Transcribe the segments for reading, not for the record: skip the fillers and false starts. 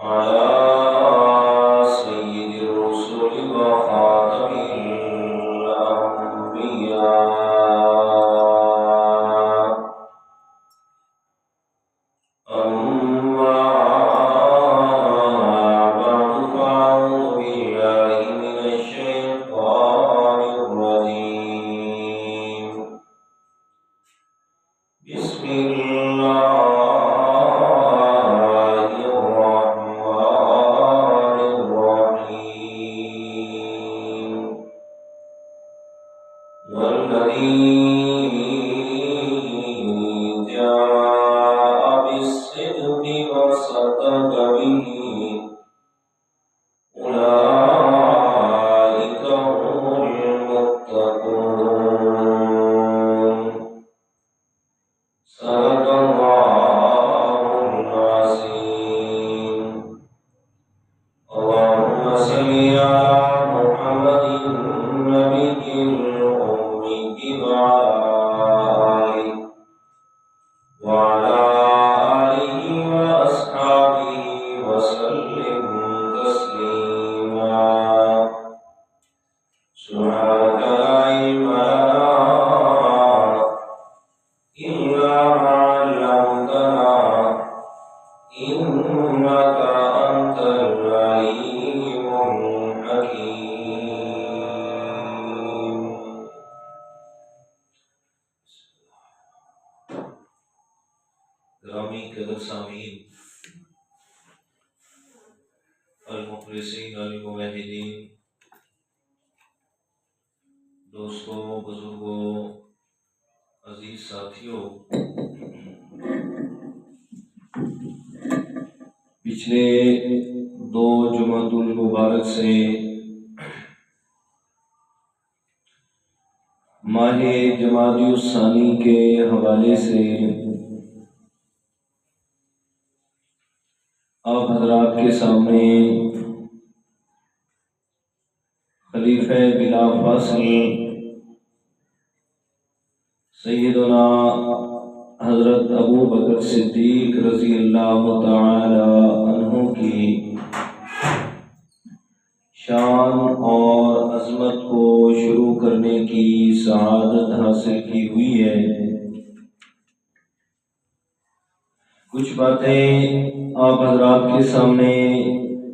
على سيد الرسل وخاتم الأنبياء. أما بعد فأعوذ بالله من الشيطان الرجيم. بسم الله الرحمن الرحيم. والذي جاء بالصدق وصدق به أولئك هم المتقون. صدق الله العظيم. اللهم صل على محمد النبي الأمي وعلى آله وأصحابه وسلم تسليما. سبحانك لا علم لنا إلا ما علمتنا إنك أنت العليم الحكيم. گرامی قدر سامعین، المخلصین الموحدین، دوستوں، بزرگوں، عزیز ساتھیوں، پچھلے 2 جمعۃ المبارک سے ماہ جمادی الثانی کے حوالے سے آپ حضرات کے سامنے خلیفہ بلا فاصل سیدنا حضرت ابو بکر صدیق رضی اللہ تعالی عنہ کی شان اور عظمت کو شروع کرنے کی سعادت حاصل کی ہوئی ہے۔ کچھ باتیں آپ حضرات کے سامنے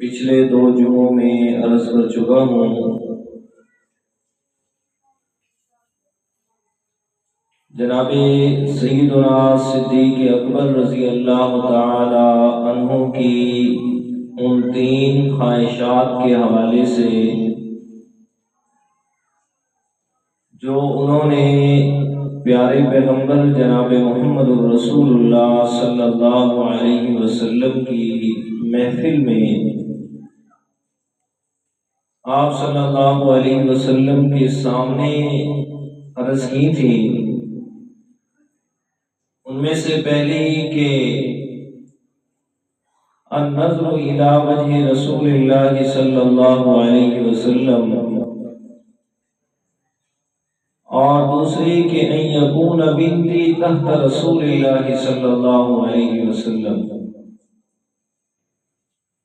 پچھلے 2 جمعوں میں عرض کر چکا ہوں۔ جناب سیدنا صدیق اکبر رضی اللہ تعالی عنہ کی ان 3 خواہشات کے حوالے سے جو انہوں نے پیارے پیغمبر جناب محمد رسول اللہ صلی اللہ علیہ وسلم کی محفل میں آپ صلی اللہ علیہ وسلم کے سامنے عرض کی تھی، ان میں سے پہلی کہ النظر الی وجہ رسول اللہ صلی اللہ علیہ وسلم، اور دوسری کہ ان یکون بنتی تحت رسول اللہ صلی اللہ علیہ وسلم۔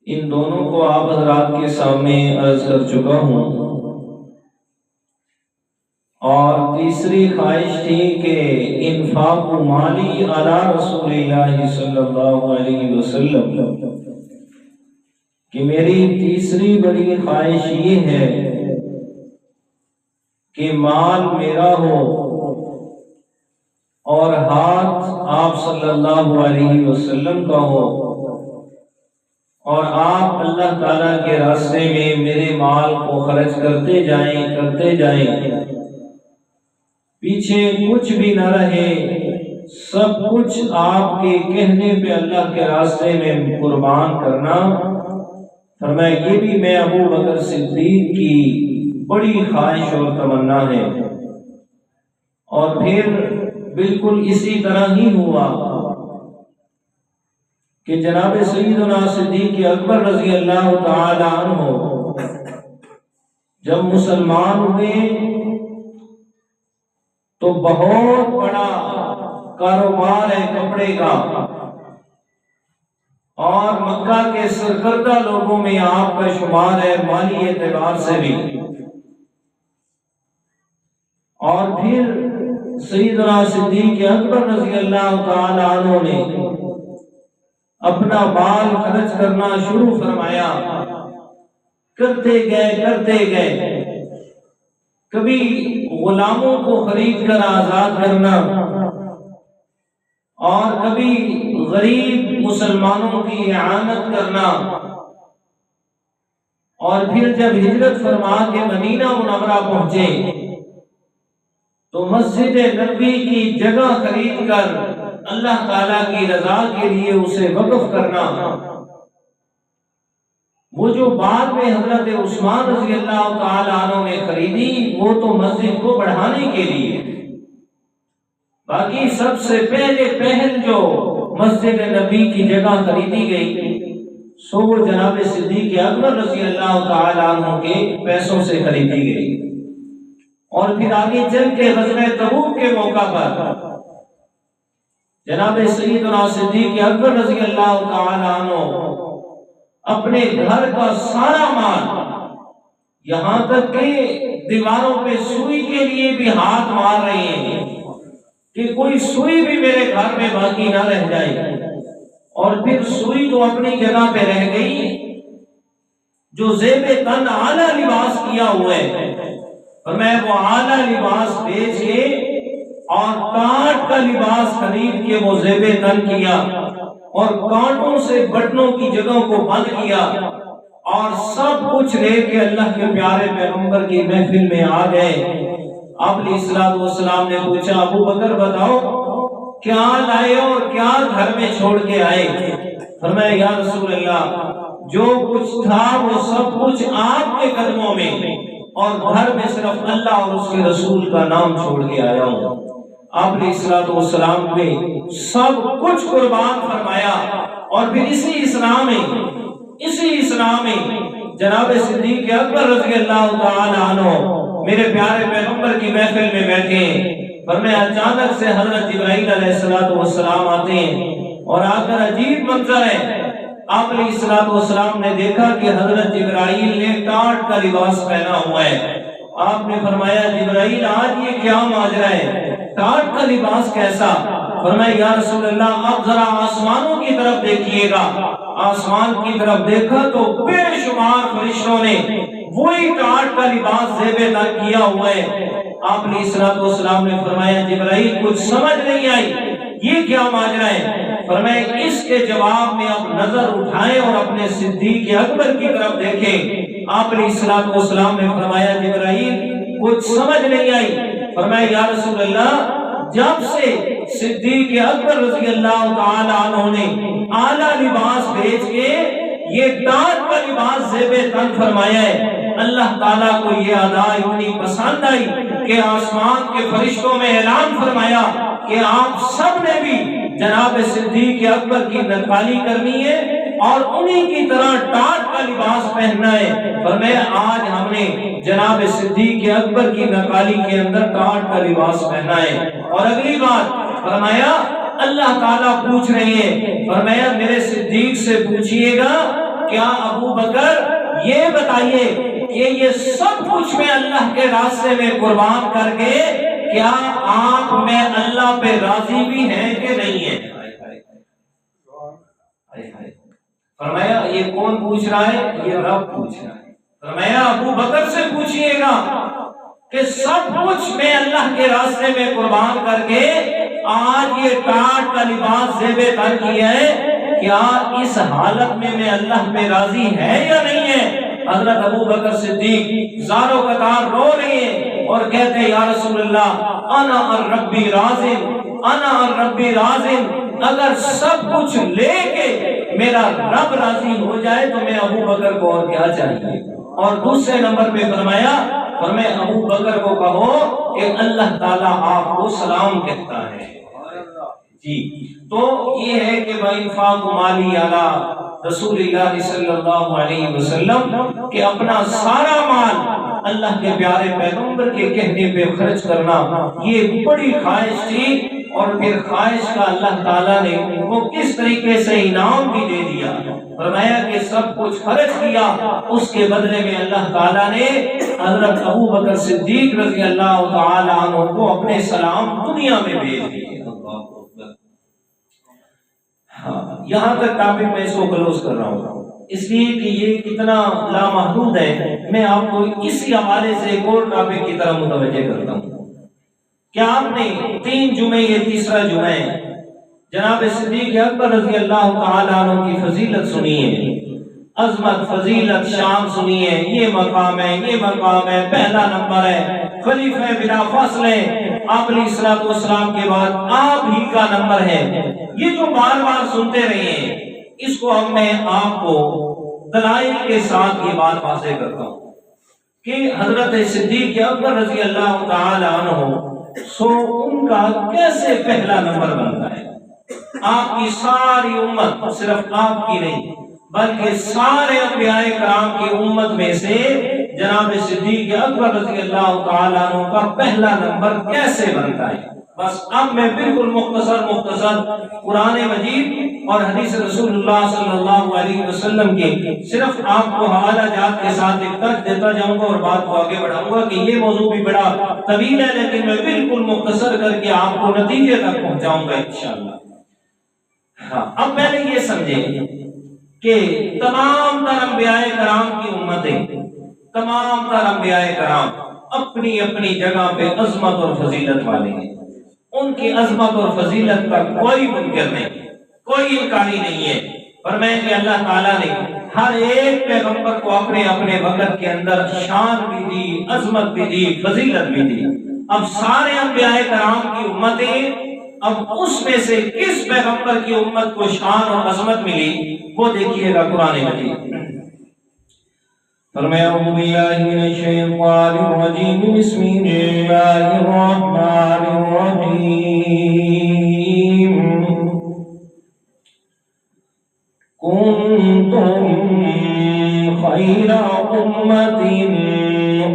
ان دونوں کو آپ حضرات کے سامنے عرض کر چکا ہوں۔ اور تیسری خواہش تھی کہ انفاق مالی علی رسول اللہ صلی اللہ علیہ وسلم، کہ میری تیسری بڑی خواہش یہ ہے کہ مال میرا ہو اور ہاتھ آپ صلی اللہ علیہ وسلم کا ہو، اور آپ اللہ تعالیٰ کے راستے میں میرے مال کو خرچ کرتے جائیں، پیچھے کچھ بھی نہ رہے، سب کچھ آپ کے کہنے پہ اللہ کے راستے میں قربان کرنا۔ فرمایا یہ بھی میں ابو بکر صدیق کی بڑی خواہش اور تمنا ہے۔ اور پھر بالکل اسی طرح ہی ہوا کہ جناب سیدنا صدیق اکبر رضی اللہ تعالی عنہ جب مسلمان ہوئے تو بہت بڑا کاروبار ہے کپڑے کا، اور مکہ کے سرکردہ لوگوں میں آپ کا شمار ہے مالی اعتبار سے بھی۔ اور پھر سیدنا صدیق اکبر رضی اللہ تعالی عنہ نے اپنا مال خرچ کرنا شروع فرمایا، کرتے گئے، کبھی غلاموں کو خرید کر آزاد کرنا، اور کبھی غریب مسلمانوں کی اعانت کرنا، اور پھر جب ہجرت فرما کے مدینہ منورہ پہنچے تو مسجد نبوی کی جگہ خرید کر اللہ تعالیٰ کی رضا کے لیے اسے وقف کرنا۔ وہ جو بعد میں حضرت عثمان رضی اللہ تعالی عنہ نے خریدی وہ تو مسجد کو بڑھانے کے لیے، باقی سب سے پہل جو مسجد نبی کی جگہ خریدی گئی سو وہ جناب صدیق اکبر رضی اللہ تعالی عنہ کے پیسوں سے خریدی گئی۔ اور پھر آگے چل کے غزوہ تبوک کے موقع پر جناب سیدنا صدیق اکبر رضی اللہ تعالی عنہ اپنے گھر کا سارا مال، یہاں تک کہ دیواروں پہ سوئی کے لیے بھی ہاتھ مار رہے ہیں کہ کوئی سوئی بھی میرے گھر میں باقی نہ رہ جائے۔ اور پھر سوئی تو اپنی جگہ پہ رہ گئی، جو زیب تن اعلیٰ لباس کیا ہوا ہے اور میں وہ اعلیٰ لباس بیچ کے اور کاٹ کا لباس خرید کے وہ زیب تن کیا اور کانٹوں سے بٹنوں کی جگہوں کو بند کیا اور سب کچھ لے کے اللہ کے پیارے پیغمبر کی محفل میں آ گئے۔ آپ علیہ الصلوۃ والسلام نے پوچھا ابو بکر بتاؤ کیا لائے اور کیا گھر میں چھوڑ کے آئے؟ فرمایا یا رسول اللہ جو کچھ تھا وہ سب کچھ آپ کے قدموں میں، اور گھر میں صرف اللہ اور اس کے رسول کا نام چھوڑ کے آیا ہوں۔ آپ علیہ الصلوۃ والسلام نے سب کچھ قربان فرمایا۔ اور پھر اسی اسلام میں جناب صدیق اکبر رضی اللہ تعالی عنہ میرے پیارے پیغمبر کی محفل میں بیٹھے، فرمایا اچانک سے حضرت جبرائیل علیہ السلام آتے ہیں اور آ کر عجیب منظر ہے۔ آپ علیہ الصلوۃ والسلام نے دیکھا کہ حضرت جبرائیل نے ٹاٹ کا لباس پہنا ہوا ہے۔ آپ نے فرمایا جبرائیل آج یہ کیا ماجرا ہے، ٹاٹ کا لباس کیسا؟ فرمایا یا رسول اللہ آپ ذرا آسمانوں کی طرف دیکھیے گا۔ آسمان کی طرف دیکھا تو بے شمار فرشتوں نے وہی ٹاٹ کا لباس زیب تن کیا ہوا ہے۔ آپ علیہ الصلوۃ والسلام نے فرمایا جبرائیل کچھ سمجھ نہیں آئی، یہ کیا ماجرا ہے؟ فرمایا اس کے جواب میں آپ نظر اٹھائیں اور اپنے صدیق اکبر کی طرف دیکھیں۔ آپ علیہ الصلوۃ والسلام نے فرمایا جبرائیل کچھ سمجھ نہیں آئی۔ فرمایا یا رسول اللہ جب سے صدیق اکبر رضی اللہ تعالی عنہ نے اعلیٰ لباس بیچ کے یہ ٹاٹ کا لباس زیب تن فرمایا ہے، اللہ تعالیٰ کو یہ ادا اتنی پسند آئی کہ آسمان کے فرشتوں میں اعلان فرمایا کہ آپ سب نے بھی جناب صدیق اکبر کی نقالی کرنی ہے اور انہی کی طرح ٹاٹ کا لباس پہننا ہے۔ فرمایا آج ہم نے جناب صدیق اکبر کی نقالی کے اندر ٹاٹ کا لباس پہنا ہے۔ اور اگلی بات فرمایا اللہ تعالیٰ پوچھ رہے ہیں، فرمایا میرے صدیق سے پوچھئے گا کیا ابو بکر یہ بتائیے کہ یہ سب کچھ میں اللہ کے راستے میں قربان کر کے کیا آپ میں اللہ پہ راضی بھی ہیں کہ نہیں ہیں؟ فرمایا یہ کون پوچھ رہا ہے؟ یہ رب پوچھ رہا ہے۔ فرمایا ابو بکر سے پوچھئے گا کہ سب کچھ میں اللہ کے راستے میں قربان کر کے آج یہ ٹاٹ کا لباس زیب تن کیا ہے، کیا اس حالت میں اللہ پہ راضی ہے یا نہیں ہے؟ حضرت ابو بکر صدیق زاروں قطار رو رہے ہیں اور کہتے ہیں یا رسول اللہ انا الربی راضٍ، انا الربی راضٍ، اگر سب کچھ لے کے میرا رب راضی ہو جائے تو میں ابو بکر کو اور کیا چاہیے؟ اور دوسرے نمبر پہ فرمایا ابو بکر کو کہو کہ اللہ تعالیٰ آپ کو سلام کہتا ہے۔ جی تو یہ ہے کہ بَإِنفَاقُ مَالِي عَلَى رسول اللہ صلی اللہ علیہ وسلم کہ اپنا سارا مال اللہ کے پیارے پیغمبر کے کہنے پہ خرچ کرنا یہ بڑی خواہش تھی اور پھر خواہش کا اللہ تعالیٰ نے وہ کس طریقے سے انعام بھی دے دیا. فرمایا کہ سب کچھ خرچ کیا، اس کے بدلے میں اللہ تعالیٰ نے حضرت ابو بکر صدیق رضی اللہ تعالیٰ عنہ کو اپنے سلام دنیا میں بھیج دیے. یہاں تک ٹاپک میں اس کو کلوز کر رہا ہوں اس لیے کہ یہ کتنا لامحدود ہے. میں آپ کو اسی حوالے سے ایک اور ٹاپک کی طرف متوجہ کرتا ہوں. کیا آپ نے 3 جمعے، یہ تیسرا جمعہ ہے، جناب صدیق اکبر رضی اللہ تعالیٰ عنہ کی فضیلت سنی ہے، عظمت، فضیلت، شان سنی ہے. یہ مقام ہے، یہ مقام ہے، پہلا نمبر ہے، خلیفہ بلا فاصلہ آپ علیہ الصلوۃ والسلام کے بعد آپ ہی کا نمبر ہے. یہ جو بار بار سنتے رہے ہیں، اس کو اب میں آپ کو دلائل کے ساتھ یہ بات واضح کرتا ہوں کہ حضرت صدیق اکبر رضی اللہ تعالی عنہ سو ان کا کیسے پہلا نمبر بنتا ہے. آپ کی ساری امت، صرف آپ کی نہیں بلکہ سارے انبیاء کرام کی امت میں سے جناب صدیق اکبر رضی اللہ تعالی عنہ کا پہلا نمبر کیسے بنتا ہے. بس اب میں بالکل مختصر قرآن مجید اور حدیث رسول اللہ صلی اللہ علیہ وسلم کے صرف آپ کو حوالہ جات کے ساتھ ایک ترک دیتا جاؤں گا اور بات کو آگے بڑھاؤں گا کہ یہ موضوع بھی بڑا طویل ہے، لیکن میں بالکل مختصر کر کے آپ کو نتیجے تک پہنچاؤں گا انشاءاللہ. اب پہلے یہ سمجھیں کہ تمام تر انبیاء کرام کی امتیں، تمام تر انبیاء کرام اپنی اپنی جگہ پہ عظمت اور فضیلت والے ہیں. ان کی عظمت اور فضیلت کا کوئی منکر نہیں، کوئی انکاری نہیں ہے. فرمایا کہ اللہ تعالیٰ نے ہر ایک پیغمبر کو اپنے اپنے وقت کے اندر شان بھی دی، عظمت بھی دی، فضیلت بھی دی. اب سارے انبیاء کرام کی امتیں، اب اس میں سے کس پیغمبر کی امت کو شان اور عظمت ملی وہ دیکھیے گا قرآن مجید. فرمایا اعوذ باللہ من الشیطان الرجیم بسم اللہ الرحمن الرحیم. کنتم خیر امت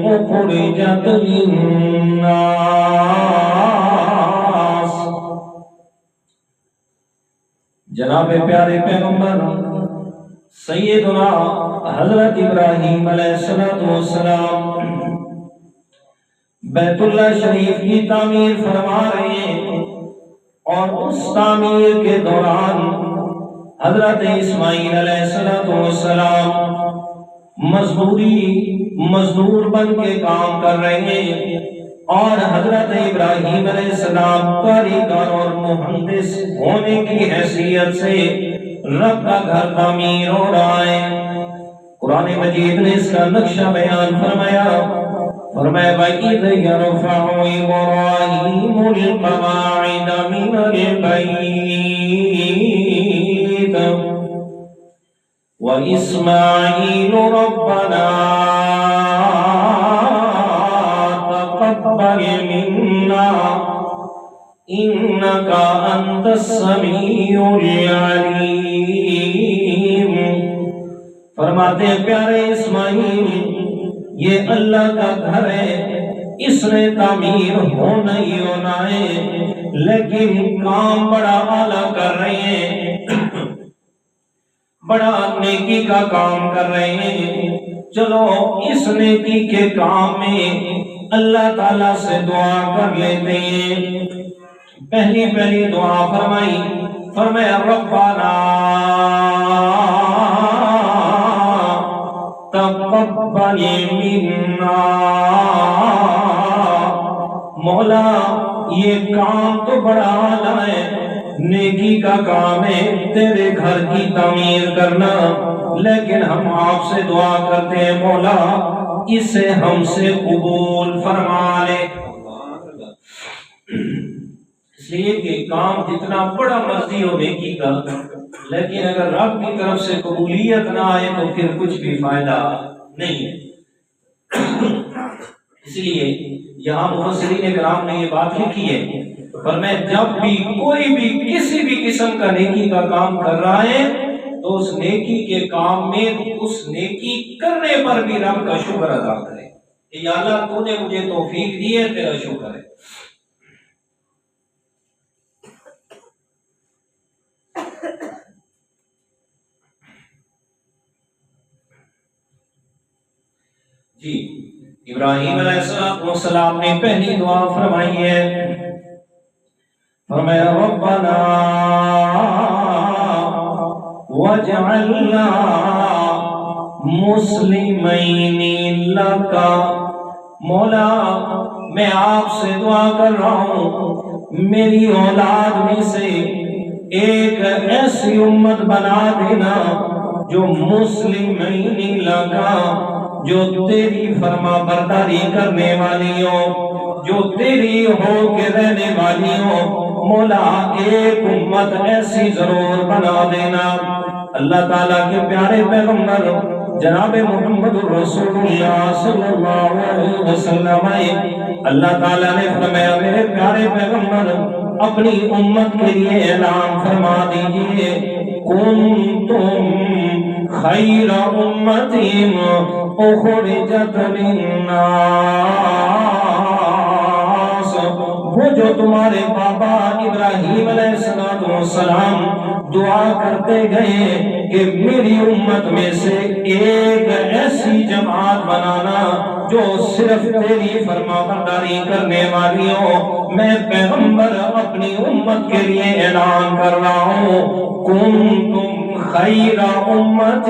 اخرجت للناس. جناب پیارے پیغمبر سیدنا حضرت ابراہیم علیہ السلام بیت اللہ شریف کی تعمیر فرما رہے ہیں، اور اس تعمیر کے دوران حضرت اسماعیل علیہ السلام مزدور بن کے کام کر رہے ہیں، اور حضرت ابراہیم علیہ السلام کاریگر اور مہندس ہونے کی حیثیت سے رب کا گھر تعمیر ہو رہا ہے. قرآن مجید نے اس کا نقشہ بیان فرمایا. وَإِذْ يَرْفَعُ إِبْرَاهِيمُ الْقَوَاعِدَ مِنَ الْبَيْتِ وَإِسْمَاعِيلُ رَبَّنَا تَقَبَّلْ مِنَّا إِنَّكَ أَنْتَ السَّمِيعُ الْعَلِيمُ. فرماتے ہیں پیارے اسماعیل یہ اللہ کا گھر ہے، اس نے تعمیر ہونا ہی ہونا ہے، لیکن کام بڑا اعلیٰ کر رہے ہیں، بڑا نیکی کا کام کر رہے ہیں. چلو اس نیکی کے کام میں اللہ تعالیٰ سے دعا کر لیتے ہیں. پہلی دعا فرمایا ربنا تقبل منا. مولا یہ کام تو بڑا اعلیٰ ہے، نیکی کا کام ہے تیرے گھر کی تعمیر کرنا، لیکن ہم آپ سے دعا کرتے ہیں مولا اسے ہم سے قبول فرما لے. اس لیے کہ کام جتنا بڑا مرضی ہو نیکی کا، لیکن اگر رب کی طرف سے قبولیت نہ آئے تو پھر کچھ بھی فائدہ نہیں. اس لیے یہاں مفسرین کرام نے یہ بات لکھی ہے، فرمایا جب بھی کوئی بھی کسی بھی قسم کا نیکی کا کام کر رہا ہے تو اس نیکی کے کام میں اس نیکی کرنے پر بھی رب کا شکر ادا کرے کہ یا اللہ تو نے مجھے توفیق دی ہے، تیرا شکر ہے. جی ابراہیم علیہ السلام نے پہلی دعا فرمائی ہے، فرمایا ربنا وجعلنا مسلمین لک، مولا میں آپ سے دعا کر رہا ہوں میری اولاد میں سے ایک ایسی امت بنا دینا جو مسلمین لگا، جو تیری فرما برداری کرنے والی ہو، جو تیری ہو کے رہنے والی ہو، مولا ایک امت ایسی ضرور بنا دینا۔ اللہ تعالیٰ کے پیارے پیغمبر جناب محمد رسول اللہ صلی اللہ علیہ وسلم، اللہ تعالیٰ نے فرمایا میرے پیارے پیغمبر اپنی امت کے لیے اعلان فرما دیجئے، کنتم خیر امت اخرجت للناس، وہ جو تمہارے بابا ابراہیم علیہ السلام دعا کرتے گئے کہ میری امت میں سے ایک ایسی جماعت بنانا جو صرف تیری فرما برداری کرنے والی ہو، میں پیغمبر اپنی امت کے لیے اعلان کر رہا ہوں کنتم خیر امت،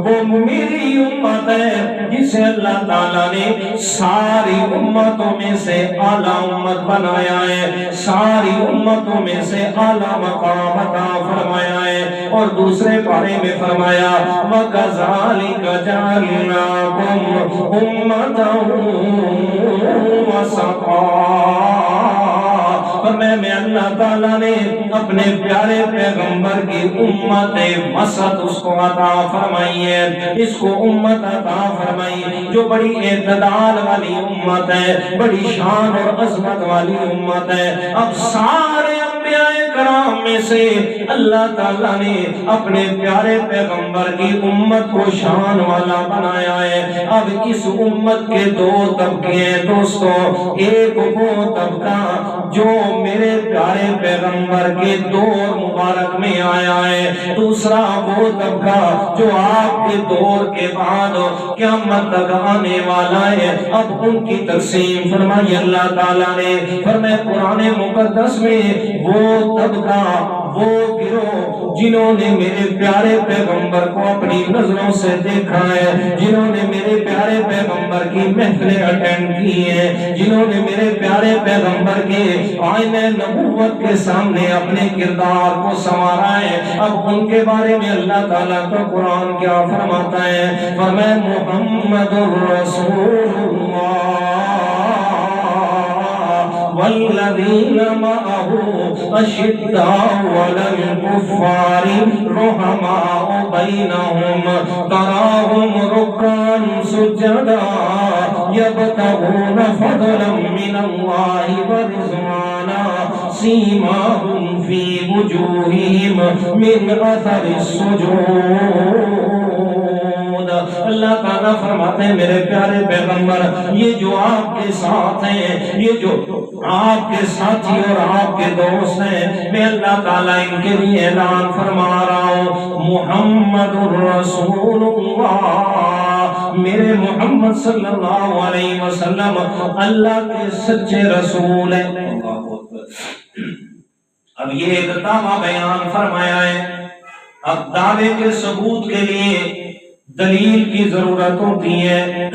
وہ میری امت ہے جسے اللہ تعالیٰ نے ساری امتوں میں سے اعلیٰ امت بنایا ہے، ساری امتوں میں سے اعلیٰ مقام عطا فرمایا ہے۔ اور دوسرے پارے میں فرمایا وَكَذَلِكَ جَعَلْنَاكُمْ أُمَّةً وَسَطًا، میں اللہ تعالیٰ نے اپنے پیارے پیغمبر کی امت وسط اس کو عطا فرمائی ہے، اس کو امت عطا فرمائی جو بڑی اعتدال والی امت ہے، بڑی شان اور عظمت والی امت ہے۔ اب سارے انبیاء کرام میں سے اللہ تعالیٰ نے اپنے پیارے پیغمبر کی امت کو شان والا بنایا ہے۔ اب اس امت کے دو طبقے ہیں دوستو، ایک وہ طبقہ جو میرے پیارے پیغمبر کے دور مبارک میں آیا ہے، دوسرا وہ طبقہ جو آپ کے دور کے بعد قیامت تک آنے والا ہے۔ اب ان کی تقسیم فرمائی اللہ تعالیٰ نے، فرمایا قرآن مقدس میں وہ طبقہ، وہ گروہ جنہوں نے میرے پیارے پیغمبر کو اپنی نظروں سے دیکھا ہے، جنہوں نے میرے پیارے پیغمبر کی محفلیں اٹینڈ کی ہیں، جنہوں نے میرے پیارے پیغمبر کے آئینہ نبوت کے سامنے اپنے کردار کو سنوارا ہے، اب ان کے بارے میں اللہ تعالیٰ کا قرآن کیا فرماتا ہے، فرمایا محمد الرسول اللہ والذین معه اشداء علی الکفار رحماء بینہم تراہم رکعا سجدا یبتغون فضلا من اللہ ورضوانا سیماہم فی وجوہہم من اثر السجود۔ اللہ تعالیٰ فرماتے ہیں میرے پیارے پیغمبر یہ جو آپ کے ساتھ ہیں، یہ جو آپ کے ساتھی اور آپ کے دوست ہیں، میں اللہ تعالیٰ ان کے لیے اعلان فرما رہا ہوں محمد الرسول اللہ، میرے محمد صلی اللہ علیہ وسلم اللہ کے سچے رسول ہیں۔ اب یہ ایک دعویٰ بیان فرمایا ہے، اب دعوے کے ثبوت کے لیے دلیل کی ضرورت ہوتی ہے،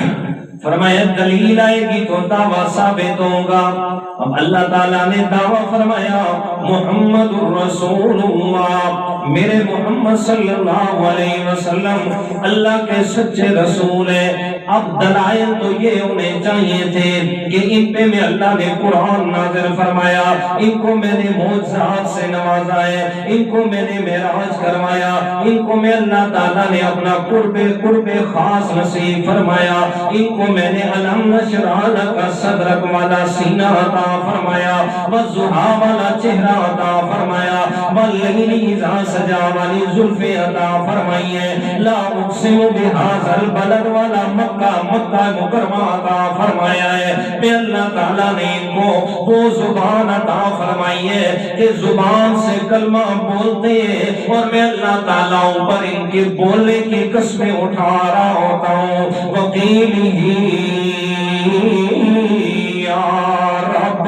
فرمایا دلیل آئے گی تو دعویٰ ثابت ہوگا۔ اب اللہ تعالیٰ نے دعویٰ فرمایا محمد الرسول اللہ، میرے محمد صلی اللہ علیہ وسلم اللہ کے سچے رسول ہیں۔ اب دلائل تو یہ انہیں چاہیے تھے کہ ان پہ میں اللہ نے قرآن نازل فرمایا، ان کو میں نے معجزات سے نوازا ہے، ان کو میں نے معراج کروایا، ان کو میں اللہ تعالیٰ نے اپنا قرب خاص نصیب فرمایا، ان کو میں نے الم نشرح لک صدرک والا سینہ عطا فرمایا، والضحیٰ والا چہرہ عطا فرمایا، واللیل اذا سجا والی زلفیں عطا فرمائی ہیں، لا اقسم بہذا البلد والا مکہ مکرمہ عطا فرمایا ہے۔ میں اللہ تعالیٰ نے ان کو وہ زبان عطا فرمائی ہے کہ زبان سے کلمہ بولتے ہیں، اور میں اللہ تعالیٰ اوپر ان کے بولنے کی قسمیں اٹھا رہا ہوتا ہوں۔ وقیلہ یا رب،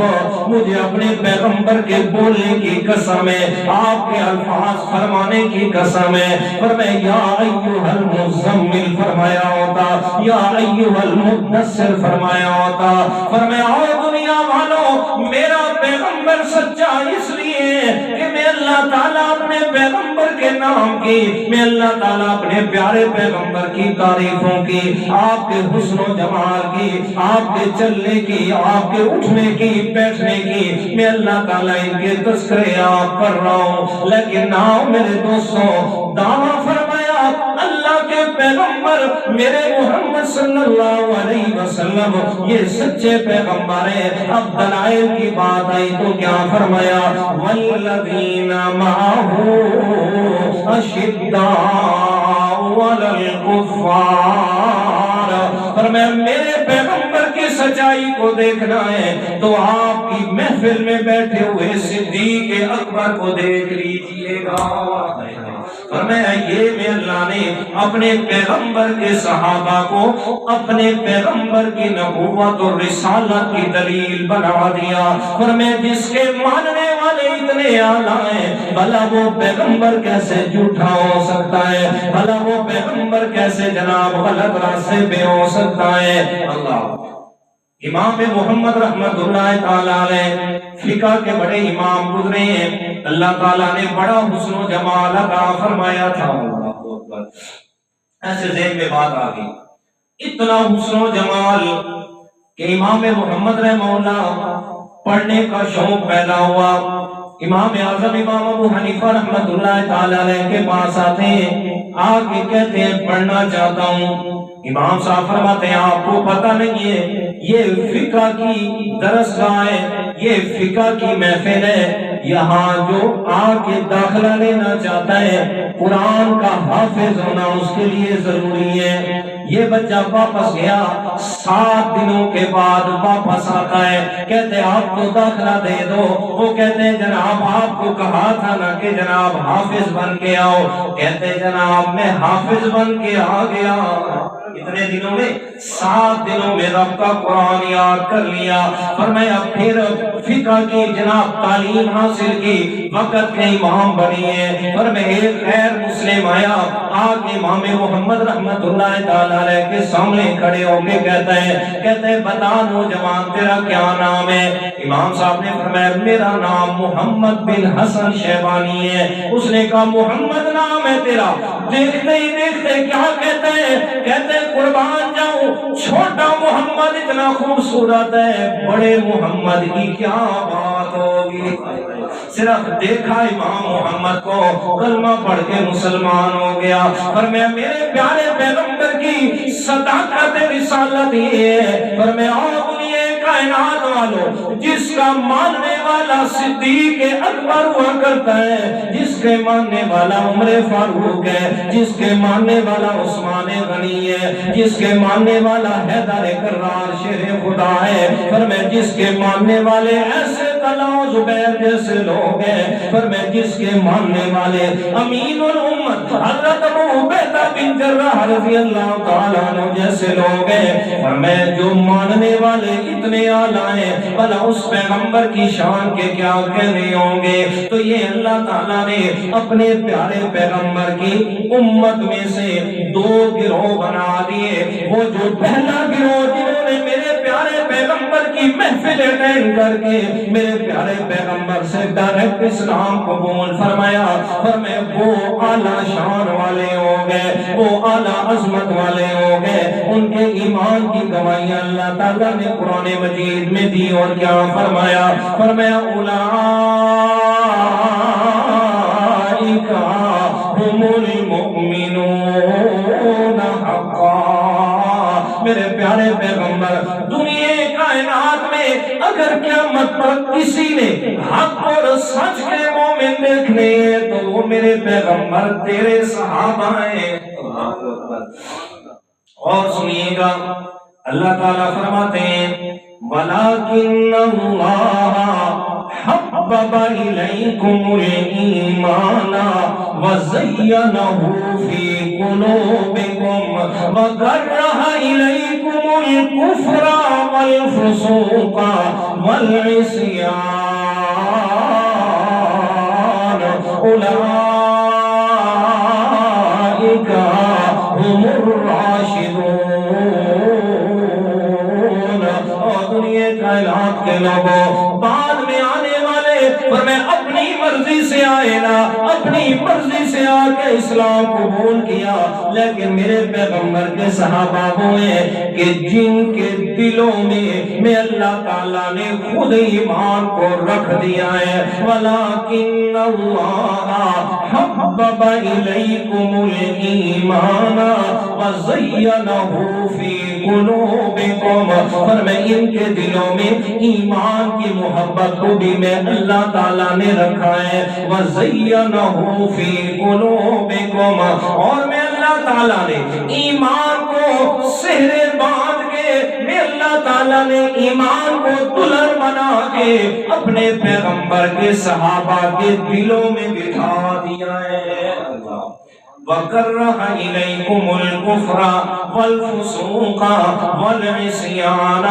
مجھے اپنے پیغمبر کے بولنے کی قسم ہے، آپ کے الفاظ فرمانے کی قسم ہے۔ فرمایا یا ایھا المزمل فرمایا ہوتا، یا ایھا المدثر فرمایا ہوتا۔ فرمایا اے دنیا والو، میرا پیغمبر سچا اس لیے کہ میں اللہ تعالیٰ اپنے پیغمبر کے نام کی، میں اللہ تعالیٰ اپنے پیارے پیغمبر کی تعریفوں کی، آپ کے حسن و جمال کی، آپ کے چلنے کی، آپ کے اٹھنے کی، بیٹھنے کی، میں اللہ تعالیٰ ان کے تذکرے آپ کر رہا ہوں۔ لیکن نہ میرے دوستوں، دعویٰ فرمایا اللہ کے پیغمبر میرے محمد صلی اللہ علیہ وسلم یہ سچے پیغمبر ہیں۔ اب دلائل کی بات آئی تو کیا فرمایا؟ والذین معہ اشداء علی الکفار۔ فرمایا میرے پیغمبر کی سچائی کو دیکھنا ہے تو آپ کی محفل میں بیٹھے ہوئے صدیق اکبر کو دیکھ لیجئے گا۔ فرمایا یہ میں اللہ نے اپنے پیغمبر کے صحابہ کو اپنے پیغمبر کی نبوت اور رسالت کی دلیل بنا دیا۔ فرمایا جس کے ماننے والے اتنے اعلیٰ ہیں، بھلا وہ پیغمبر کیسے جھوٹا ہو سکتا ہے؟ بھلا وہ پیغمبر کیسے جناب غلط راستے پہ ہو سکتا ہے؟ اللہ امام محمد رحمت اللہ تعالیٰ علیہ فقہ کے بڑے امام گزرے ہیں، اللہ تعالیٰ نے بڑا حسن و جمال عطا فرمایا تھا۔ ایسے ذہن میں بات آ گئی، اتنا حسن و جمال کہ امام محمد رحمہ اللہ پڑھنے کا شوق پیدا ہوا۔ امام اعظم امام ابو حنیفہ رحمت اللہ تعالیٰ علیہ کے پاس آتے ہیں، آگے کہتے ہیں پڑھنا چاہتا ہوں۔ امام صاحب فرماتے ہیں آپ کو پتہ نہیں ہے یہ فقہ کی درسگاہ ہے، یہ فقہ کی محفل ہے، یہاں جو آ کے داخلہ لینا چاہتا ہے قرآن کا حافظ ہونا اس کے لیے ضروری ہے۔ یہ بچہ واپس گیا، 7 دنوں کے بعد واپس آتا ہے، کہتے آپ کو داخلہ دے دو۔ وہ کہتے ہیں جناب آپ کو کہا تھا نا کہ جناب حافظ بن کے آؤ۔ کہتے جناب میں حافظ بن کے آ گیا، اتنے دنوں میں 7 دنوں میں رب کا قرآن یاد کر لیا۔ فرمایا پھر فقہ کی جناب تعلیم حاصل کی، وقت کے امام بنی ہے۔ فرمایا ایک غیر مسلم آیا، آگے امام محمد رحمت اللہ تعالیٰ علیہ کے سامنے کھڑے ہو کے کہتے ہیں بتا نوجوان تیرا کیا نام ہے؟ امام صاحب نے فرمایا میرا نام محمد بن حسن شیبانی ہے۔ اس نے کہا محمد نام ہے تیرا؟ دیکھتے ہی دیکھتے کیا کہتے ہیں قربان جاؤں چھوٹا محمد اتنا خوبصورت ہے، بڑے محمد کی کیا بات ہوگی۔ صرف دیکھا امام محمد کو، کلمہ پڑھ کے مسلمان ہو گیا۔ فرمایا میرے پیارے پیغمبر کی صداقت رسالت یہ ہے، فرمایا اولیاء کائنات والو جس کا ماننے والا صدیق اکبر ہوا کرتا ہے، جس کے ماننے والا عمر فاروق ہے، جس کے ماننے والا عثمان غنی ہے، جس کے ماننے والا حیدر کرار شیر خدا ہے، فرمایا جس کے ماننے والے ایسے طلحہ و زبیر جیسے لوگ ہیں، فرمایا جس کے ماننے والے امین الامت حضرت ابو عبیدہ بن جراح رضی اللہ تعالیٰ عنہ جیسے لوگ ہیں، فرمایا جو ماننے والے اتنے اعلیٰ ہیں بھلا اس پیغمبر کی شان کے کیا کہنے ہوں گے۔ تو یہ اللہ تعالیٰ نے اپنے پیارے پیغمبر کی امت میں سے 2 گروہ بنا دیے۔ وہ جو پہلا گروہ جنہوں نے میرے پیارے پیغمبر کی محفل اٹینڈ کر کے میرے پیارے پیغمبر سے ڈائریکٹ اسلام قبول فرمایا، وہ اعلیٰ شان والے ہو گئے، وہ اعلیٰ عظمت والے ہو گئے۔ ان کے ایمان کی گواہیاں اللہ تعالیٰ نے قرآن مجید میں دی اور کیا فرمایا؟ اولئک هم المؤمنون حقا۔ میرے پیارے پیغمبر دنیا کائنات میں اگر قیامت پر کسی نے حق اور سچ کے مومن دیکھنے ہیں تو وہ میرے پیغمبر تیرے صحابہ ہیں۔ اور سنیے گا اللہ تعالیٰ فرماتے ہیں وَلَكِنَّ اللَّهَ حَبَّبَ إِلَيْكُمُ الْإِيمَانَ وَزَيَّنَهُ فِي قُلُوبِكُمْ وَكَرَّهَ إِلَيْكُمُ الْكُفْرَ وَالْفُسُوقَ وَالْعِصْيَانَ أُولَئِكَ هُمُ الرَّاشِدُونَ۔ دنیا کائنات کے لوگوں بعد میں آنے والے پر میں اپنی مرضی سے آئے نا، اپنی مرضی سے آ کے اسلام قبول کیا، لیکن میرے پیغمبر کے صحابہ ہوئے کہ جن کے دلوں میں اللہ تعالیٰ نے خود ایمان کو رکھ دیا ہے۔ وَلَكِنَّ اللَّهَ حَبَّبَ إِلَيْكُمُ الْإِيمَانَ وَزَيَّنَهُ فِي قُلُوبِكُمْ، پر میں ان کے دلوں میں ایمان کی محبت کو بھی میں اللہ تعالیٰ نے رکھا ہے۔ وَزَيَّنَهُ فِي قُلُوبِكُمْ، اور میں اللہ تعالیٰ نے ایمان کو سہرے باندھ کے، میں اللہ تعالیٰ نے ایمان کو دلہن بنا کے اپنے پیغمبر کے صحابہ کے دلوں میں بٹھا دیا ہے۔ وَكَرَّهَ إِلَيْكُمُ الْكُفْرَ وَالْفُسُوقَ وَالْعِصْيَانَ،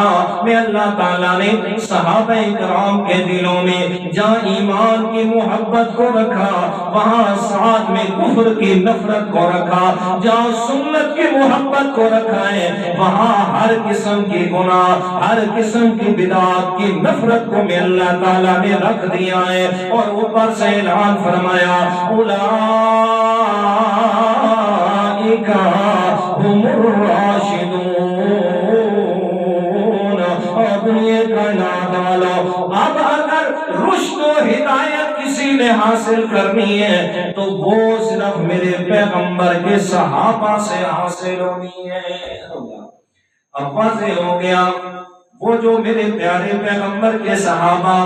میں اللہ تعالیٰ نے صحابہ کرام کے دلوں میں جہاں ایمان کی محبت کو رکھا وہاں ساتھ میں کفر کی نفرت کو رکھا، جہاں سنت کی محبت کو رکھا ہے وہاں ہر قسم کی گناہ، ہر قسم کی بدعات کی نفرت کو میں اللہ تعالیٰ نے رکھ دیا ہے۔ اور اوپر سے اعلان فرمایا اولئک هم الراشدون۔ اور دنیا کائنات والوں اب اگر رشد و ہدایت کسی نے حاصل کرنی ہے تو وہ صرف میرے پیغمبر کے صحابہ سے حاصل ہونی ہے۔ اب واضح ہو گیا وہ جو میرے پیارے پیغمبر کے صحابہ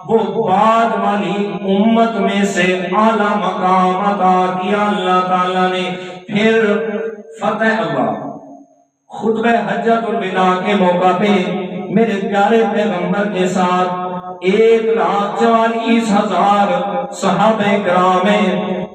وہ بعد والی امت میں سے اعلیٰ مقام عطا کیا اللہ تعالیٰ نے۔ پھر فتح اللہ خطبہ حجۃ الوداع کے موقع پہ میرے پیارے پیغمبر کے ساتھ 1,44,000 صحابہ کرام ہیں۔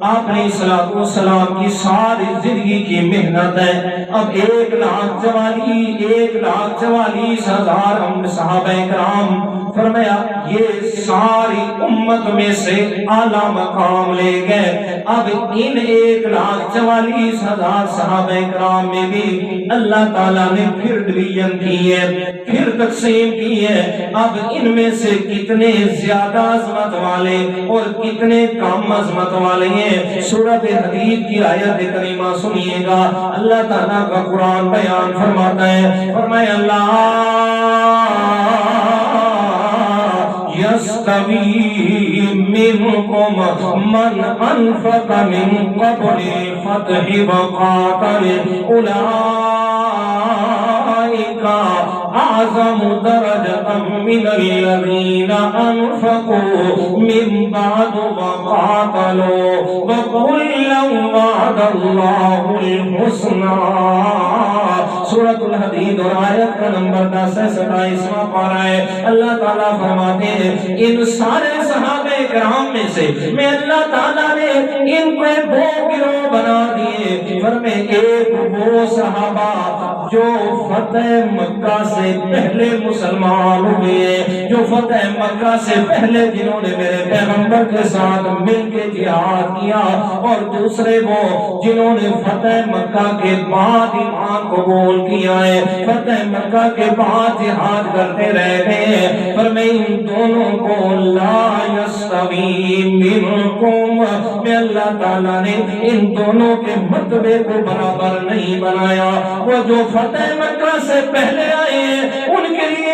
آپ نے السلام کی ساری زندگی کی محنت ہے، اب 1,44,000 ہم صحابہ کرام فرمایا یہ ساری امت میں سے اعلیٰ مقام لے گئے۔ اب ان 1,44,000 صحابہ کرام میں بھی اللہ تعالیٰ نے پھر ڈویژن کی ہے، پھر تقسیم کی ہے۔ اب ان میں سے کتنے زیادہ عظمت والے اور کتنے کم عظمت والے ہیں۔ سورۃ حدید کی آیت کریمہ سنیے گا، اللہ تعالیٰ کا قرآن بیان فرماتا ہے، فرمایا اللہ يستوي منكم من أنفق من قبل الفتح وقاتل أولئك أعظم درجة من الذين أنفقوا من بعد وقاتلوا وكلا وعد الله الحسنى۔ سورۃ الحدید اور آیت کا نمبر 10-27 پارہ ہے۔ اللہ تعالیٰ فرماتے ہیں ان سارے صحابہ کرام میں سے میں اللہ تعالیٰ نے ان کو دو گروہ بنا دیے۔ فرمائے ایک وہ صحابہ جو فتح مکہ سے پہلے مسلمان ہوئے، جو فتح مکہ سے پہلے جنہوں نے میرے پیغمبر کے ساتھ مل کے جہاد کیا، اور دوسرے وہ جنہوں نے فتح مکہ کے بعد ایمان قبول کیا ہے، فتح مکہ کے بعد جہاد کرتے رہ گئے۔ فرمائے ان دونوں کو لا یستوی منکم، میں اللہ تعالیٰ نے ان دونوں کے مرتبے کو برابر نہیں بنایا۔ وہ جو فتح مکہ سے پہلے آئے ہیں ان کے لیے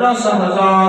10,000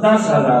10,000।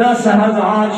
10,000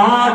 8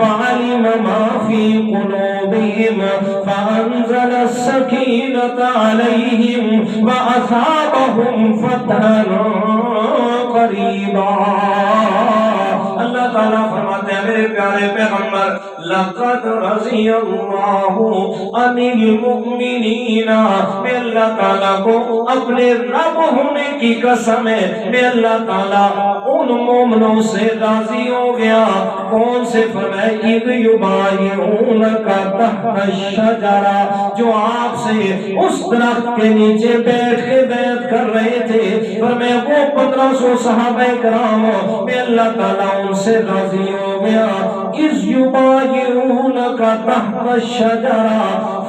فعلم ما في قلوبهم فأنزل السكينة عليهم وأثابهم فتحا قریبا۔ اللہ تعالیٰ فرماتے ہیں میرے پیارے پیغمبر لقد رضی اللہ عن المؤمنین، میں اللہ تعالیٰ کو اپنے رب ہونے کی قسم ہے، میں اللہ تعالیٰ ان مومنوں سے راضی ہو گیا۔ کون سے؟ فرمائے اذ یبایعونک تحت الشجرہ، جو آپ سے اس درخت کے نیچے بیٹھ کے بیعت کر رہے تھے۔ فرمائے وہ 1500 صحابہ کرام، میں اللہ تعالیٰ ان سے راضی ہو گیا۔ اذ یبایعونک تحت الشجرہ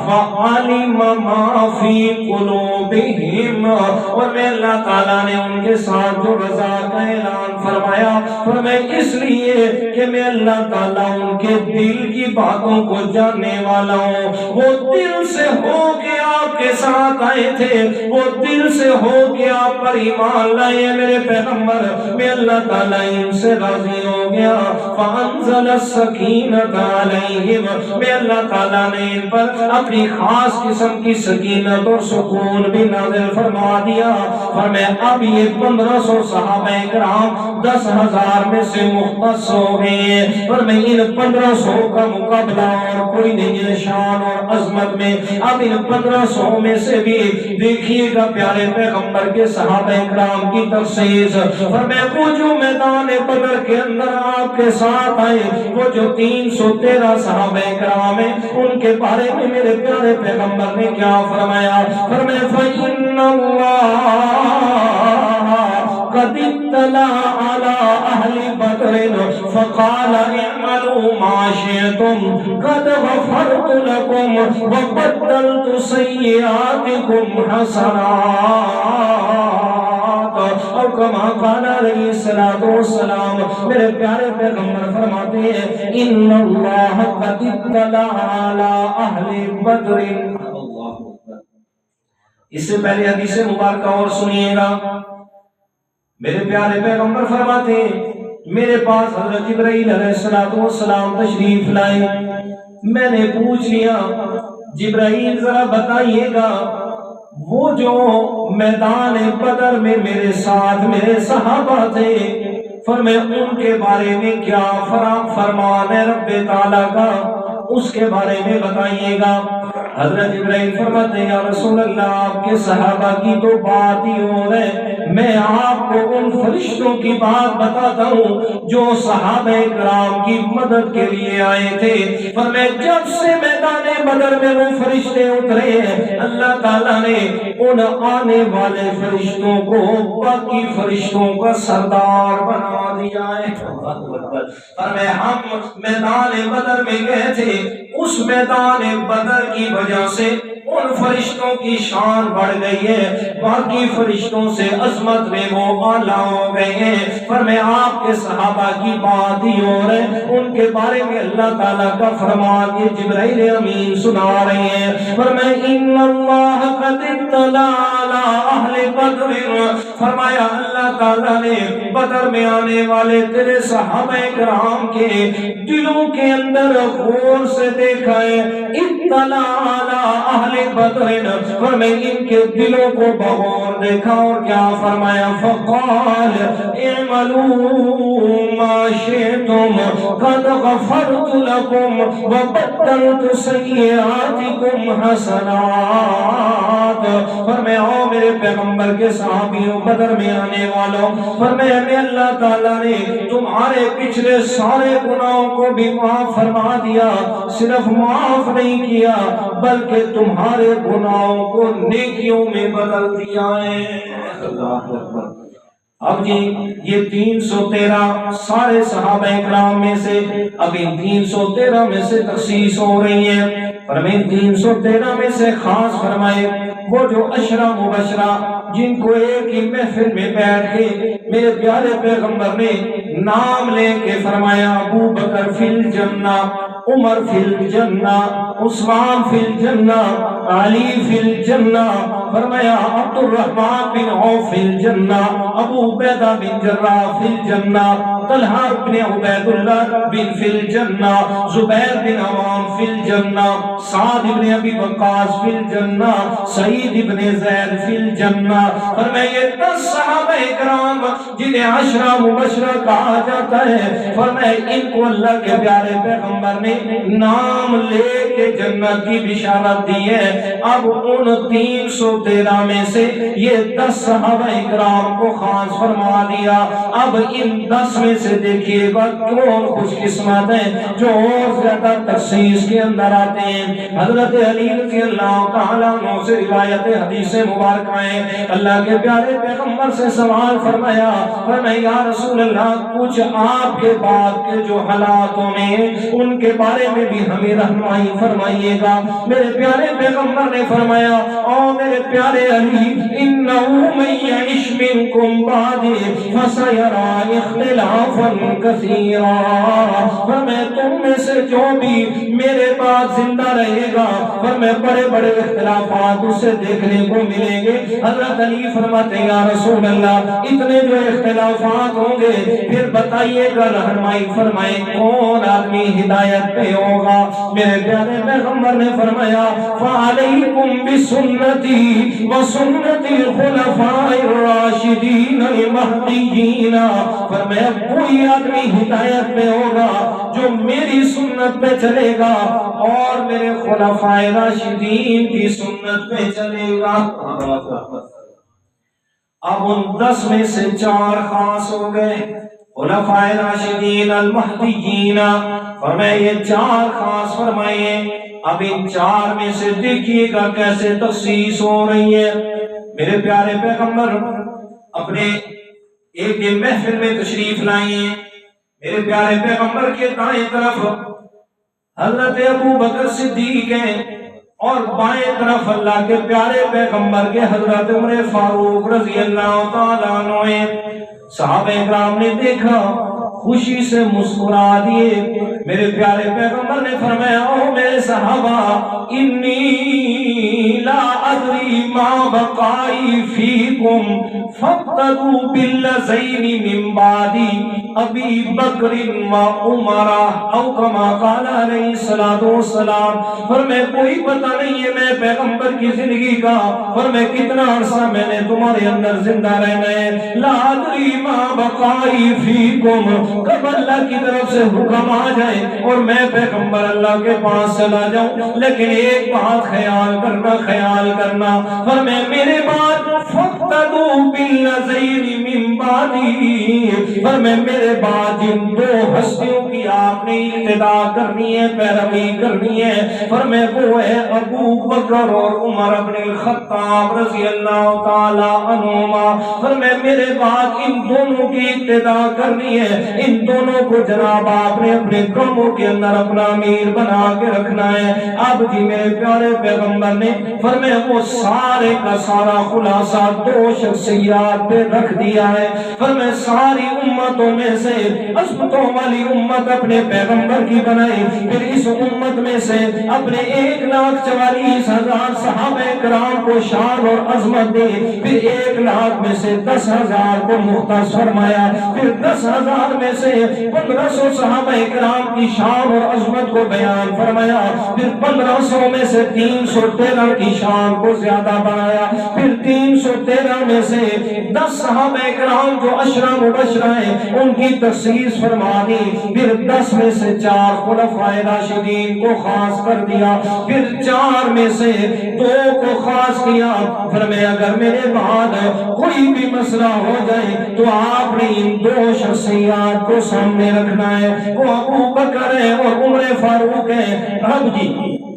فعلم ما فی قلوبہم، اور میں اللہ تعالیٰ نے ان کے ساتھ جو رضا کا اعلان فرمایا، فرمایا اس لیے کہ میں اللہ تعالیٰ ان کے دل کی باتوں کو جاننے والا ہوں۔ وہ دل سے ہو کے آپ کے ساتھ آئے تھے، وہ دل سے ہو کے آپ پر ایمان لائے میرے پیغمبر، میں اللہ تعالیٰ ان سے راضی ہو گیا۔ فانزل السکینۃ علیہم، میں اللہ تعالیٰ نے ان پر اپنی خاص قسم کی سکینت اور سکون بھی نازل فرما دیا۔ فرمایا اب یہ 1500 صحابہ کرام 10,000 میں سے مختص ہو گئے، پر میں ان 1500 کا مقابلہ اور کوئی نہیں ہے شان اور عظمت میں۔ اب ان 1500 میں سے بھی دیکھیے گا پیارے پیغمبر کے صحابہ کرام کی تخصیص۔ فرمایا وہ جو میدان بدر کے اندر آپ کے ساتھ آئے، وہ جو 313 صحابہ کرام ہیں، ان کے بارے میں میرے پیارے پیغمبر نے کیا فرمایا؟ فرمایا فَإِنَّ اللَّهَ قَدِ اطَّلَعَ عَلَى أَهْلِ بَدْرٍ فَقَالَ اعْمَلُوا مَا شِئْتُمْ قَدْ غَفَرْتُ لَكُمْ وَبَدَّلْتُ سَيِّئَاتِكُمْ حَسَنَاتٍ، اور کما قال علیہ الصلوۃ والسلام، میرے پیارے پیغمبر فرماتے ہیں ان اللہ قد اطلع علی اہل بدر۔ اس سے پہلے حدیث مبارکہ اور سنیے گا، میرے پیارے پیغمبر فرماتے ہیں میرے پاس حضرت جبرائیل علیہ السلام تشریف لائے، میں نے پوچھ لیا جبرائیل ذرا بتائیے گا وہ جو میدان بدر میں میرے ساتھ میرے صحابہ تھے، فرمایا ان کے بارے میں کیا فرمان ہے رب تعالیٰ کا، اس کے بارے میں بتائیے گا۔ حضرت ابراہیم فرماتے ہیں یا رسول اللہ آپ کے صحابہ کی تو بات ہی ہو رہے، میں آپ کو ان فرشتوں کی بات بتاتا ہوں جو صحابہ کرام کی مدد کے لیے آئے تھے۔ فرمایا جب سے میدان بدر میں وہ فرشتے اترے ہیں، اللہ تعالیٰ نے ان آنے والے فرشتوں کو باقی فرشتوں کا سردار بنا دیا ہے۔ فرمایا ہم میدان بدر میں گئے تھے، اس میدان بدر کی وجہ سے ان فرشتوں کی شان بڑھ گئی ہے، باقی فرشتوں سے عظمت میں وہ اعلیٰ ہو گئے ہیں۔ فرمایا آپ کے صحابہ کی بات ہی ہو رہے، ان کے بارے میں اللہ تعالیٰ کا فرمان یہ جبرائیل امین سنا رہے ہیں۔ فرمایا ان اللہ قد اطلع علی اہل بدر، فرمایا اللہ تعالیٰ نے بدر میں آنے والے تیرے صحابہ کرام کے دلوں کے اندر غور سے دیکھا ہے۔ اطلع علی اہل بدر، فرمایا ان کے دلوں کو بغور دیکھا اور کیا فرمایا؟ فقال اعملوا ما شئتم قد غفرت لكم وبدلت سیئاتکم حسنات۔ فرمایا او میرے پیغمبر کے صحابیوں بدر میں آنے والوں، فرمایا میں اللہ تعالیٰ نے تمہارے پچھلے سارے گناہوں کو بھی معاف فرما دیا، صرف معاف نہیں کیا بلکہ تمہارے گناہوں کو نیکیوں میں بدل دیا ہے۔ اب جی یہ 313 سارے صحابہ اکرام میں سے اب ان 313 میں سے تخصیص ہو رہی ہے، فرمائے 313 میں سے خاص فرمائے وہ جو عشرہ مبشرہ جن کو ایک ہی محفل میں بیٹھ کے میرے پیارے پیغمبر نے نام لے کے فرمایا ابو بکر فی الجنہ، عمر فی الجنہ، عثمان فی الجنہ، علی فی الجنہ، فرمایا عبد الرحمن بن عوف فی الجنہ، ابو عبیدہ بن جراح فی الجنہ، طلحہ بن عبید اللہ بن فی الجنہ، زبیر بن عوام فی الجنہ، سعد بن ابی وقاص فی الجنہ، سعید بن زید فی الجنہ۔ فرمایا یہ 10 صحابہ کرام جنہیں 10 مبشرہ کہا جاتا ہے، فرمایا ان کو اللہ کے پیارے پیغمبر نے نام لے کے جنت کی بشارت دی ہے۔ اب ان 313 میں سے یہ 10 صحابہ کرام کو خاص فرما دیا۔ اب ان 10 میں سے دیکھیے گا کون خوش قسمت ہیں جو اور زیادہ تخصیص کے اندر آتے ہیں۔ حضرت علی رضی اللہ تعالیٰ عنہ سے روایت حدیث مبارکہ ہے، اللہ کے پیارے پیغمبر سے سوال فرمایا، فرمایا یا رسول اللہ کچھ آپ کے بعد کے جو حالاتوں میں ان کے بارے میں بھی ہمیں رہنمائی فرمائیے گا۔ میرے پیارے پیغمبر نے فرمایا او میرے پیارے علی انہو من یعش منکم بعدی فسیرى اختلافا کثیرا، فرمایا تم میں سے جو بھی میرے بعد زندہ رہے گا فرمایا بڑے بڑے اختلافات اسے دیکھنے کو ملیں گے۔ حضرت علی فرماتے ہیں یا رسول اللہ اتنے جو اختلافات ہوں گے پھر بتائیے گا رہنمائی فرمائیں کون آدمی ہدایت پہ ہوگا۔ میرے پیارے پیغمبر نے فرمایا فعلیکم بسنتی وسنت الخلفاء الراشدین المہدیین، فرمایا کوئی آدمی ہدایت پہ ہوگا جو میری سنت پہ چلے گا اور میرے خلفاء راشدین کی سنت پہ چلے گا۔ اب ان 10 میں سے 4 خاص ہو گئے، خلفاء راشدین المہدیین، فرمایا یہ 4 خاص فرمائے۔ اب ان 4 میں سے دیکھیے گا کیسے تخصیص ہو رہی ہے۔ میرے پیارے پیغمبر اپنے ایک دن محفل میں تشریف لائے، میرے پیارے پیغمبر کے دائیں طرف حضرت ابو بکر صدیق ہیں اور بائیں طرف اللہ کے پیارے پیغمبر کے حضرت عمر فاروق رضی اللہ تعالیٰ عنہ ہیں۔ صحابہ اکرام نے دیکھا خوشی سے مسکرا دیے۔ میرے پیارے پیغمبر نے فرمایا او میرے صحابہ انی لا ادری ما بقائی فیکم فاقتدوا بالذین من بعدی ابی بکر و عمر او کما قال علیہ الصلوۃ والسلام، فرمایا کوئی پتہ نہیں ہے میں پیغمبر کی زندگی کا، فرمایا کتنا عرصہ میں نے تمہارے اندر زندہ رہنا ہے، لا ادری ما بقائی فیکم، کب اللہ کی طرف سے حکم آ جائے اور میں پیغمبر اللہ کے پاس چلا جاؤں، لیکن ایک بات خیال کرنا فرمایا میرے بعد فاقتدوا بالذین من بعدی، فرمایا میرے بعد جن 2 ہستیوں کی آپ نے اقتدا کرنی ہے پیروی کرنی ہے، فرمایا وہ ہے ابو بکر اور عمر بن الخطاب رضی اللہ تعالی عنہما، فرمایا میرے بعد ان دونوں کی اقتدا کرنی ہے، ان دونوں کو جناب آپ نے اپنے قوموں کے اندر اپنا امیر بنا کے رکھنا ہے۔ اب جی میرے پیارے پیغمبر نے فرمایا وہ سارے کا سارا خلاصہ 2 شخصیات پہ رکھ دیا ہے، فرمایا ساری امتوں میں سے عظمتوں والی امت اپنے پیغمبر کی بنائی، پھر اس امت میں سے اپنے 1,44,000 صحابہ کرام کو شان اور عظمت دی، پھر 1,00,000 میں سے 10,000 کو مختص فرمایا، پھر 10,000 میں سے 1500 صحابہ کرام کی شان اور عظمت کو بیان فرمایا، پھر 1500 میں سے 313 کی شان کو زیادہ بڑھایا، پھر 313 میں سے 10 صحابہ کرام جو 10 مبشرہ ہیں ان کی تخصیص فرما دی، پھر 10 میں سے 4 خلفاء راشدین کو خاص کر دیا، پھر 4 میں سے 2 کو خاص کیا، فرمایا اگر میرے بعد کوئی بھی مسئلہ ہو جائے تو آپ نے ان 2 شخصیات کو سامنے رکھنا ہے، وہ ابو بکر ہے اور عمر فاروق ہے۔ اب جی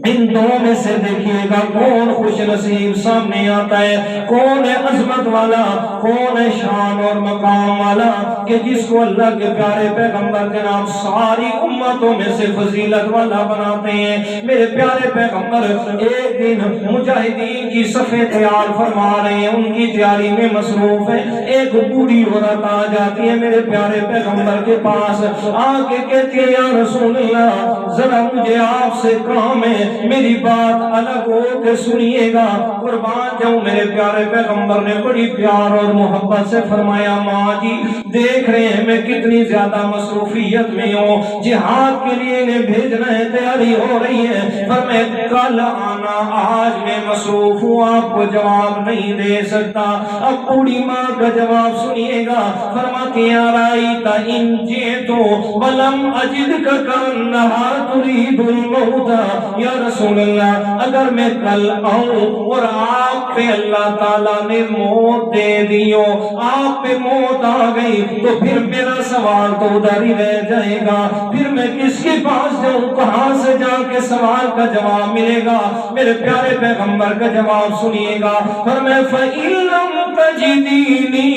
ان 2 میں سے دیکھیے گا کون خوش نصیب سامنے آتا ہے، کون ہے عظمت والا، کون ہے شان اور مقام والا کہ جس کو اللہ کے پیارے پیغمبر جناب ساری امتوں میں سے فضیلت والا بناتے ہیں۔ میرے پیارے پیغمبر ایک دن مجاہدین کی صفیں تیار فرما رہے ہیں، ان کی تیاری میں مصروف ہے، ایک بوڑھی عورت آ جاتی ہے میرے پیارے پیغمبر کے پاس، آ کے کہتی ہے یا رسول اللہ ذرا مجھے آپ سے کام ہے، میری بات الگ ہو کے سنیے گا۔ قربان جاؤں میرے پیارے پیغمبر نے بڑی پیار اور محبت سے فرمایا ماں جی دیکھ رہے ہیں میں کتنی زیادہ مصروفیت میں ہوں، جہاد کے لیے انہیں بھیجنا ہے، تیاری ہو رہی ہے، پر میں کل آنا، آج میں مصروف ہوں، آپ کو جواب نہیں دے سکتا۔ اب بوڑھی ماں کا جواب سنیے گا، فرماتی ہیں رائیت ان جئتو ولم اجدک کانہا ترید الموت، یا رسول اللہ اگر میں کل آؤں اور آپ پہ اللہ تعالیٰ نے موت دے دیو، آپ پہ موت آ گئی تو پھر میرا سوال تو ادھر ہی رہ جائے گا، پھر میں کس کے پاس جاؤں، کہاں سے جا کے سوال کا جواب ملے گا؟ میرے پیارے پیغمبر کا جواب سنیے گا، فرمایا فَإِن لَّمْ تَجِدِينِي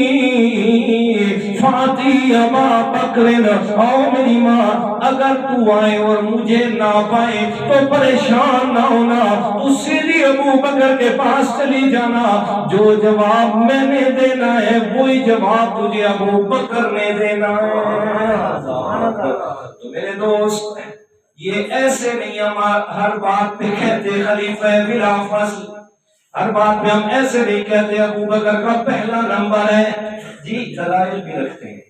فَأْتِي أَبَا بَكْرٍ، او میری ماں اگر تو آئے اور مجھے نہ پائے تو پریشان نہ ہونا، تو سیدھی ابو بکر کے پاس چلی جانا، جو جواب میں نے دینا ہے وہی جواب تجھے ابو بکر نے دینا ہے۔ تو میرے دوست یہ ایسے نہیں ہم ہر بات پہ کہتے خلیفہ بلا فصل، ہر بات میں ہم ایسے نہیں کہتے ابو بکر کا پہلا نمبر ہے، جی دلائل بھی رکھتے ہیں،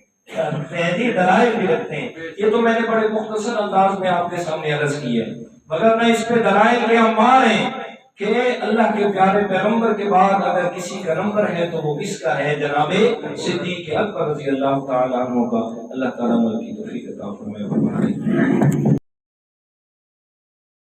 جی دلائل بھی رکھتے ہیں، یہ تو میں نے بڑے مختصر انداز میں آپ کے سامنے عرض کی ہے، مگر نہ اس پہ دلائل کے ہم ماریں کہ اللہ کے پیارے پیغمبر کے بعد اگر کسی کا نمبر ہے تو وہ اس کا ہے جناب صدیق اکبر رضی اللہ تعالیٰ عنہ کا۔ اللہ تعالیٰ کی توفیق عطا فرمائے۔